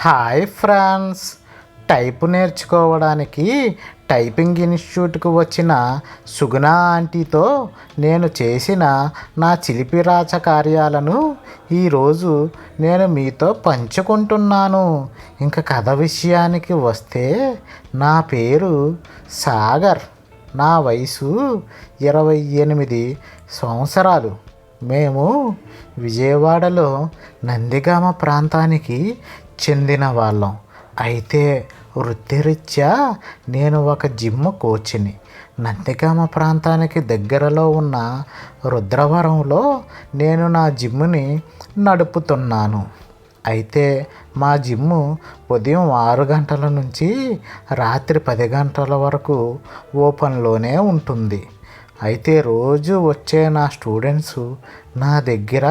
Hi friends, type నేర్చుకోవడానికి typing ఇన్స్టిట్యూట్కి వచ్చిన సుగుణ ఆంటీతో నేను చేసిన నా చిలిపి రాచకార్యాలను ఈరోజు నేను మీతో పంచుకుంటున్నాను. ఇంకా కథ విషయానికి వస్తే, నా పేరు సాగర్, నా వయసు 28 సంవత్సరాలు. మేము విజయవాడలో నందిగామ ప్రాంతానికి చెందిన వాళ్ళం. అయితే వృత్తిరీత్యా నేను ఒక జిమ్ కోచ్ని. నందిగామ ప్రాంతానికి దగ్గరలో ఉన్న రుద్రవరంలో నేను నా జిమ్ని నడుపుతున్నాను. అయితే మా జిమ్ము ఉదయం 6 గంటల నుంచి రాత్రి 10 గంటల వరకు ఓపెన్లోనే ఉంటుంది. అయితే రోజు వచ్చే నా స్టూడెంట్స్ నా దగ్గర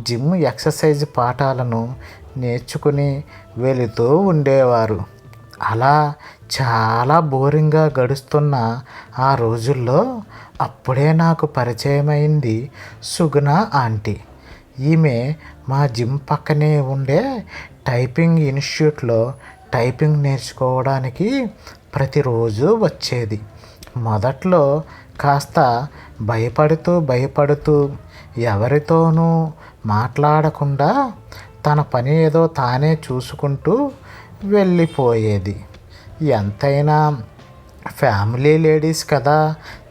జిమ్ ఎక్సర్సైజ్ పాఠాలను నేర్చుకుని వెళుతూ ఉండేవారు. అలా చాలా బోరింగ్గా గడుస్తున్న ఆ రోజుల్లో అప్పుడే నాకు పరిచయమైంది సుగుణ ఆంటీ. ఈమె మా జిమ్ పక్కనే ఉండే టైపింగ్ ఇన్స్టిట్యూట్లో టైపింగ్ నేర్చుకోవడానికి ప్రతిరోజు వచ్చేది. మొదట్లో కాస్త భయపడుతూ ఎవరితోనూ మాట్లాడకుండా తన పని ఏదో తానే చూసుకుంటూ వెళ్ళిపోయేది. ఎంతైనా ఫ్యామిలీ లేడీస్ కదా,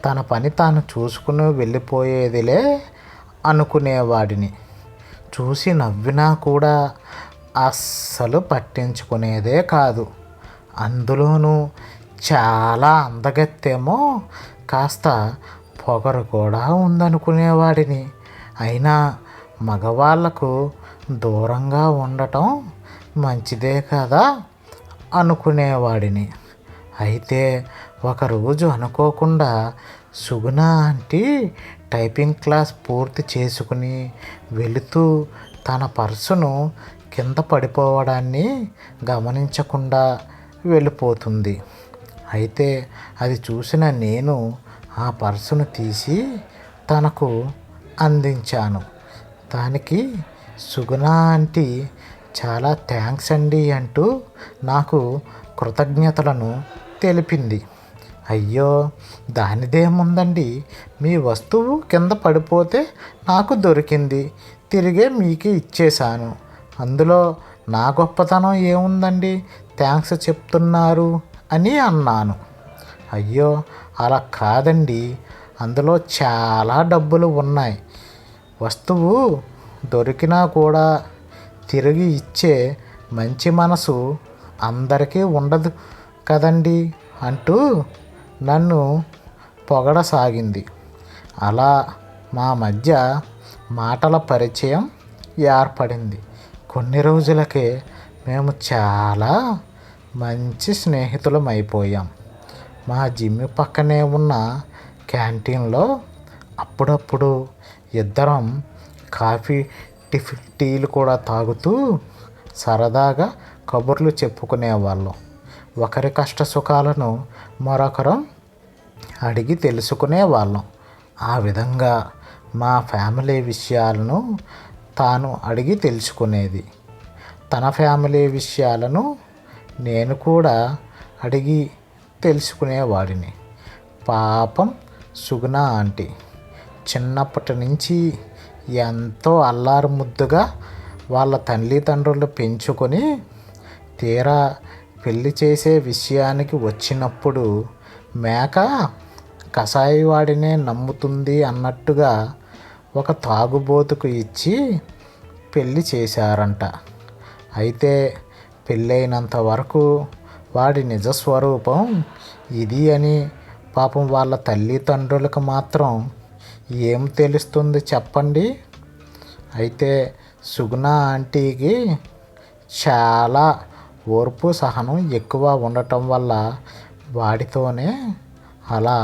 తన పని తాను చూసుకుని వెళ్ళిపోయేదిలే అనుకునేవాడిని. చూసి నవ్వినా కూడా అస్సలు పట్టించుకునేదే కాదు. అందులోనూ చాలా అందగత్తేమో, కాస్త పొగరు కూడా ఉందనుకునేవాడిని. అయినా మగవాళ్ళకు దూరంగా ఉండటం మంచిదే కదా అనుకునేవాడిని. అయితే ఒకరోజు అనుకోకుండా సుగుణ ఆంటీ టైపింగ్ క్లాస్ పూర్తి చేసుకుని వెళుతూ తన పర్సును కింద పడిపోవడాన్ని గమనించకుండా వెళ్ళిపోతుంది. అయితే అది చూసిన నేను ఆ పర్సును తీసి తనకు అందించాను. దానికి సుగుణ ఆంటీ చాలా థ్యాంక్స్ అండి అంటూ నాకు కృతజ్ఞతలను తెలిపింది. అయ్యో, దానిదేముందండి, మీ వస్తువు కింద పడిపోతే నాకు దొరికింది, తిరిగే మీకు ఇచ్చేశాను. అందులో నా గొప్పతనం ఏముందండి, థ్యాంక్స్ చెప్తున్నారు అని అన్నాను. అయ్యో అలా కాదండి, అందులో చాలా డబ్బులు ఉన్నాయి. వస్తువు దొరికినా కూడా తిరిగి ఇచ్చే మంచి మనసు అందరికీ ఉండదు కదండి అంటూ నన్ను పొగడసాగింది. అలా మా మధ్య మాటల పరిచయం ఏర్పడింది. కొన్ని రోజులకే మేము చాలా మంచి స్నేహితులం అయిపోయాం. మా జిమ్ పక్కనే ఉన్న క్యాంటీన్లో అప్పుడప్పుడు ఇద్దరం కాఫీ టీలు కూడా తాగుతూ సరదాగా కబుర్లు చెప్పుకునేవాళ్ళం. ఒకరి కష్ట సుఖాలను మరొకరం అడిగి తెలుసుకునేవాళ్ళం. ఆ విధంగా మా ఫ్యామిలీ విషయాలను తాను అడిగి తెలుసుకునేది. తన ఫ్యామిలీ విషయాలను నేను కూడా అడిగి తెలుసుకునేవాడిని. పాపం సుగుణ ఆంటీ చిన్నప్పటి నుంచి ఎంతో అల్లారు ముద్దుగా వాళ్ళ తల్లిదండ్రులు పెంచుకొని, తీరా పెళ్లి చేసే విషయానికి వచ్చినప్పుడు మేక కసాయివాడినే నమ్ముతుంది అన్నట్టుగా ఒక తాగుబోతుకు ఇచ్చి పెళ్లి చేశారంట. అయితే పెళ్ళైనంత వరకు వాడి నిజస్వరూపం ఇది అని పాపం వాళ్ళ తల్లిదండ్రులకు మాత్రం ఏం తెలుస్తుంది చెప్పండి. అయితే సుగుణ ఆంటీకి చాలా ఓర్పు సహనం ఎక్కువ ఉండటం వల్ల వాడితోనే అలా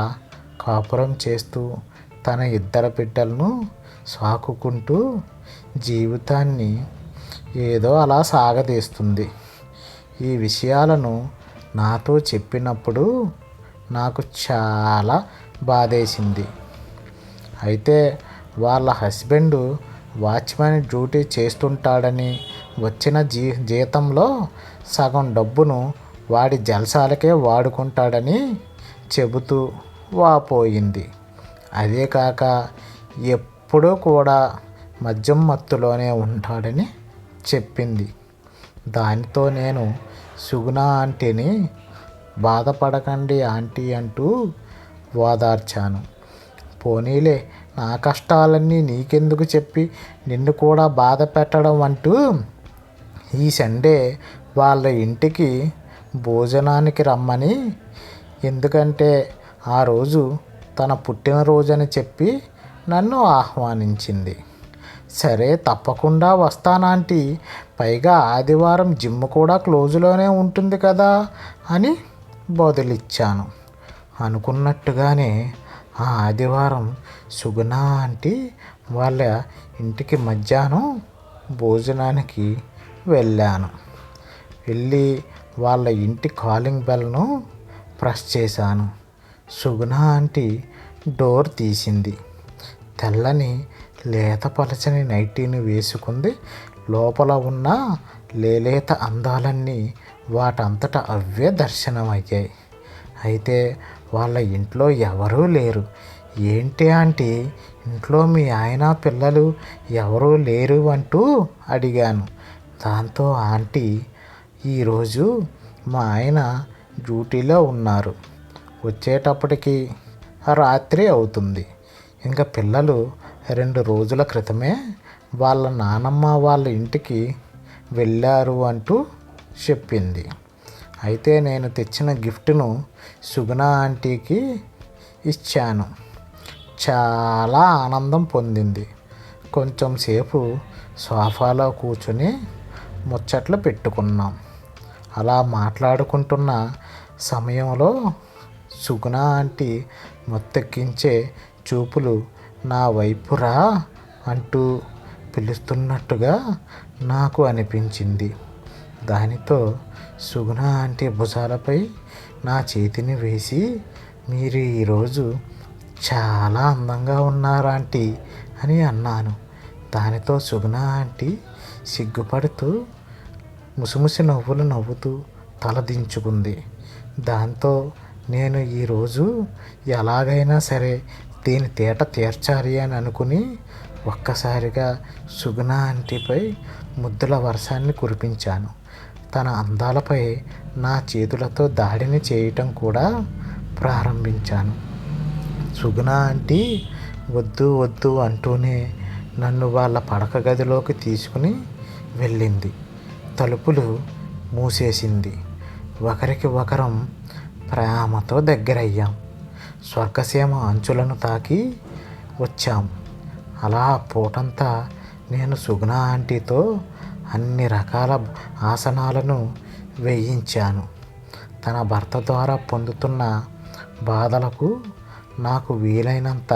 కాపురం చేస్తూ తన 2 బిడ్డలను సాకుకుంటూ జీవితాన్ని ఏదో అలా సాగదీస్తుంది. ఈ విషయాలను నాతో చెప్పినప్పుడు నాకు చాలా బాధేసింది. అయితే వాళ్ళ హస్బెండ్ వాచ్మెన్ డ్యూటీ చేస్తుంటాడని వచ్చిన జీతంలో సగం డబ్బును వాడి జల్సాలకే వాడుకుంటాడని చెబుతూ వాపోయింది. అదే కాక ఎప్పుడూ కూడా మద్యం మత్తులోనే ఉంటాడని చెప్పింది. దానితో నేను సుగుణ ఆంటీని బాధపడకండి ఆంటీ అంటూ ఓదార్చాను. పోనీలే, నా కష్టాలన్నీ నీకెందుకు చెప్పి నిన్ను కూడా బాధ పెట్టడం అంటూ ఈ సండే వాళ్ళ ఇంటికి భోజనానికి రమ్మని, ఎందుకంటే ఆ రోజు తన పుట్టినరోజని చెప్పి నన్ను ఆహ్వానించింది. సరే, తప్పకుండా వస్తానాంటీ, పైగా ఆదివారం జిమ్ కూడా క్లోజులోనే ఉంటుంది కదా అని బదులిచ్చాను. అనుకున్నట్టుగానే ఆ ఆదివారం సుగుణ ఆంటీ వాళ్ళ ఇంటికి మధ్యాహ్నం భోజనానికి వెళ్ళాను. వెళ్ళి వాళ్ళ ఇంటి కాలింగ్ బెల్ను ప్రెస్ చేశాను. సుగుణ ఆంటీ డోర్ తీసింది. తెల్లని లేత పలచని నైటీని వేసుకుంది. లోపల ఉన్న లేలేత అందాలన్నీ వాటంతట అవే దర్శనమయ్యాయి. అయితే వాళ్ళ ఇంట్లో ఎవరూ లేరు. ఏంటి ఆంటీ, ఇంట్లో మీ ఆయన పిల్లలు ఎవరూ లేరు అంటూ అడిగాను. దాంతో ఆంటీ, ఈరోజు మా ఆయన డ్యూటీలో ఉన్నారు, వచ్చేటప్పటికి రాత్రి అవుతుంది. ఇంకా పిల్లలు 2 రోజుల క్రితమే వాళ్ళ నానమ్మ వాళ్ళ ఇంటికి వెళ్ళారు అంటూ చెప్పింది. అయితే నేను తెచ్చిన గిఫ్ట్ను సుగుణ ఆంటీకి ఇచ్చాను. చాలా ఆనందం పొందింది. కొంచెం సేపు సోఫాలో కూర్చుని ముచ్చట్లు పెట్టుకున్నాం. అలా మాట్లాడుకుంటున్న సమయంలో సుగుణ ఆంటీ మొత్తెక్కించే చూపులు నా వైపు రా అంటూ పిలుస్తున్నట్టుగా నాకు అనిపించింది. దానితో సుగుణ ఆంటీ భుజాలపై నా చేతిని వేసి, మీరు ఈరోజు చాలా అందంగా ఉన్నారు ఆంటీ అని అన్నాను. దానితో సుగుణ ఆంటీ సిగ్గుపడుతూ ముసిముసి నవ్వులు నవ్వుతూ తలదించుకుంది. దాంతో నేను ఈరోజు ఎలాగైనా సరే దీని తేట తీర్చాలి అని అనుకుని ఒక్కసారిగా సుగుణ ఆంటీపై ముద్దుల వర్షాన్ని కురిపించాను. తన అందాలపై నా చేతులతో దాడిని చేయటం కూడా ప్రారంభించాను. సుగుణ ఆంటీ వద్దు వద్దు అంటూనే నన్ను వాళ్ళ పడక గదిలోకి తీసుకుని వెళ్ళింది. తలుపులు మూసేసింది. ఒకరికి ఒకరం ప్రేమతో దగ్గరయ్యాం. స్వర్గసీమ అంచులను తాకి వచ్చాం. అలా పూటంతా నేను సుగుణ ఆంటీతో అన్ని రకాల ఆసనాలను వేయించాను. తన భర్త ద్వారా పొందుతున్న బాధలకు నాకు వీలైనంత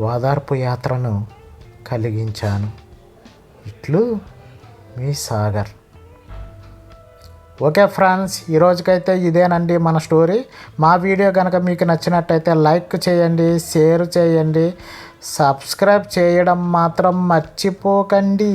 ఓదార్పు యాత్రను కలిగించాను. ఇట్లు మీ సాగర్. ఓకే ఫ్రెండ్స్, ఈరోజుకైతే ఇదేనండి మన స్టోరీ. మా వీడియో కనుక మీకు నచ్చినట్టయితే లైక్ చేయండి, షేర్ చేయండి, సబ్స్క్రైబ్ చేయడం మాత్రం మర్చిపోకండి.